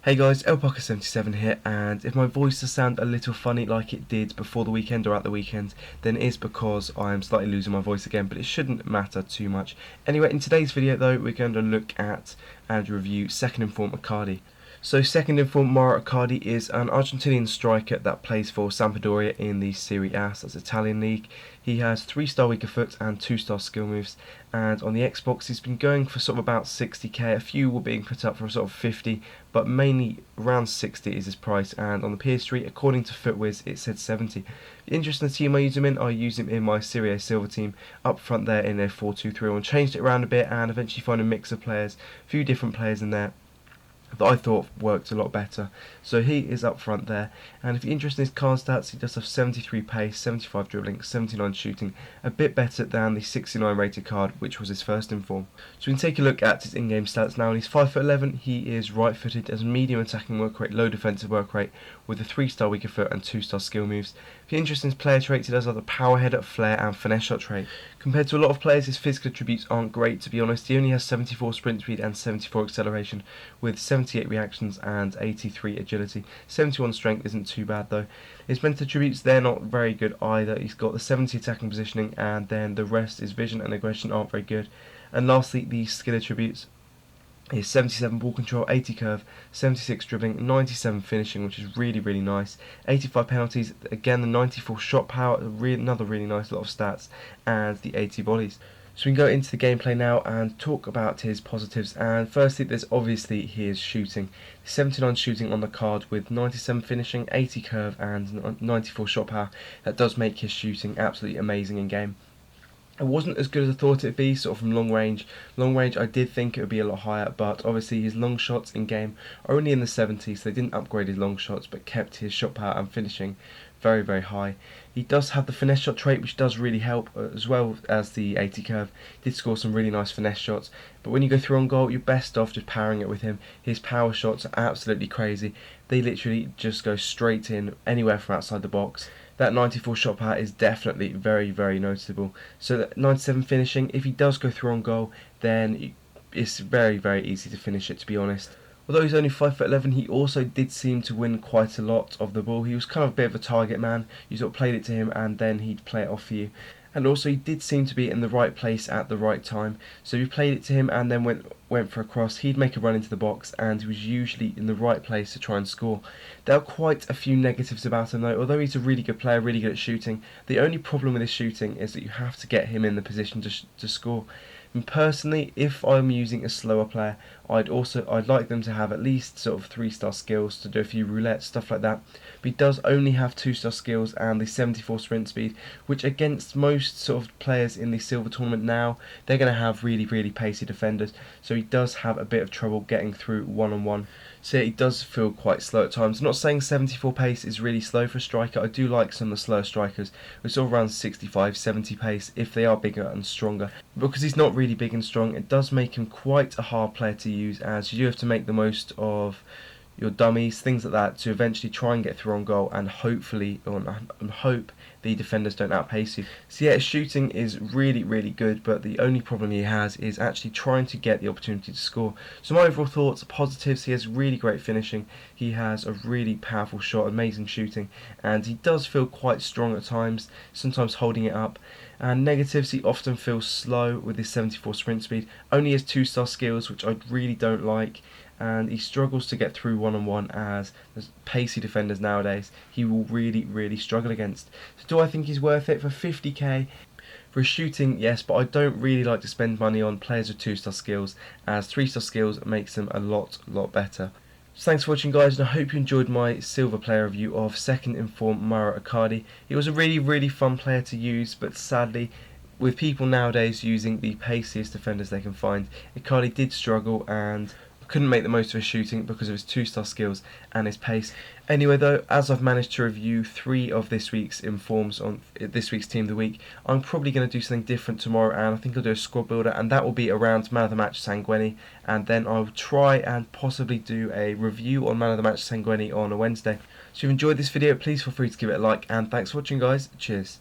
Hey guys, LPocker77 here, and if my voice does sound a little funny like it did before the weekend or at the weekend, then it is because I am slightly losing my voice again, but it shouldn't matter too much. Anyway, in today's video though, we're going to look at and review second in form Icardi. So second in form Icardi is an Argentinian striker that plays for Sampdoria in the Serie A, that's Italian league. He has 3-star weaker foot and 2-star skill moves, and on the Xbox he's been going for sort of about 60k. A few were being put up for sort of 50, but mainly around 60 is his price, and on the PS3, according to FootWiz, it said 70. Interesting team I use him in. I use him in my Serie A Silver team up front there in their 4-2-3-1, and changed it around a bit and eventually found a mix of players, a few different players in there that I thought worked a lot better. So he is up front there, and if you're interested in his card stats, he does have 73 pace, 75 dribbling, 79 shooting, a bit better than the 69 rated card, which was his first in form. So we can take a look at his in-game stats now. He's 5'11", he is right-footed, has a medium attacking work rate, low defensive work rate, with a 3-star weaker foot and 2-star skill moves. If you're interested in his player traits, he does have the power header, flair and finesse shot trait. Compared to a lot of players, his physical attributes aren't great, to be honest. He only has 74 sprint speed and 74 acceleration, with 78 reactions and 83 agility. 71 strength isn't too bad though. His mental attributes, they're not very good either. He's got the 70 attacking positioning, and then the rest, his vision and aggression, aren't very good. And lastly, the skill attributes. Is 77 ball control, 80 curve, 76 dribbling, 97 finishing, which is really nice, 85 penalties, again the 94 shot power, another really nice lot of stats, and the 80 volleys. So we can go into the gameplay now and talk about his positives. And firstly, there's obviously his shooting. 79 shooting on the card with 97 finishing, 80 curve and 94 shot power. That does make his shooting absolutely amazing in game. It wasn't as good as I thought it'd be, sort of from long range. Long range, I did think it would be a lot higher, but obviously his long shots in game are only in the 70s, so they didn't upgrade his long shots, but kept his shot power and finishing very high. He does have the finesse shot trait, which does really help, as well as the 80 curve. Did score some really nice finesse shots, but when you go through on goal, you're best off just powering it with him. His power shots are absolutely crazy. They literally just go straight in anywhere from outside the box. That 94 shot power is definitely very noticeable. So that 97 finishing, if he does go through on goal, then it's very easy to finish it, to be honest. Although he's only 5'11", he also did seem to win quite a lot of the ball. He was kind of a bit of a target man. You sort of played it to him and then he'd play it off for you. And also he did seem to be in the right place at the right time. So you played it to him and then went for a cross, he'd make a run into the box, and he was usually in the right place to try and score. There are quite a few negatives about him though. Although he's a really good player, really good at shooting, the only problem with his shooting is that you have to get him in the position to score. And personally, if I'm using a slower player, I'd like them to have at least sort of 3-star skills to do a few roulettes, stuff like that. But he does only have 2-star skills and the 74 sprint speed, which against most sort of players in the silver tournament now, they're going to have really pacey defenders. So he does have a bit of trouble getting through one-on-one. So yeah, he does feel quite slow at times. I'm not saying 74 pace is really slow for a striker. I do like some of the slower strikers with sort of around 65, 70 pace if they are bigger and stronger. Because he's not really big and strong, it does make him quite a hard player to use, as you do have to make the most of your dummies, things like that, to eventually try and get through on goal and hopefully, or hope the defenders don't outpace you. So yeah, his shooting is really good, but the only problem he has is actually trying to get the opportunity to score. So my overall thoughts, positives: he has really great finishing, he has a really powerful shot, amazing shooting, and he does feel quite strong at times, sometimes holding it up. And negatives: he often feels slow with his 74 sprint speed, only has 2-star skills, which I really don't like, and he struggles to get through one-on-one, as there's pacey defenders nowadays he will really struggle against. So do I think he's worth it for 50k? For his shooting, yes, but I don't really like to spend money on players with 2-star skills, as 3-star skills makes them a lot better. So thanks for watching guys, and I hope you enjoyed my silver player review of second in form Icardi. He was a really fun player to use, but sadly, with people nowadays using the paciest defenders they can find, Icardi did struggle and couldn't make the most of his shooting because of his 2-star skills and his pace. Anyway though, as I've managed to review 3 of this week's informs on this week's Team of the Week, I'm probably going to do something different tomorrow, and I think I'll do a squad builder, and that will be around Man of the Match Sangueni, and then I'll try and possibly do a review on Man of the Match Sangueni on a Wednesday. So if you enjoyed this video, please feel free to give it a like, and thanks for watching guys, cheers.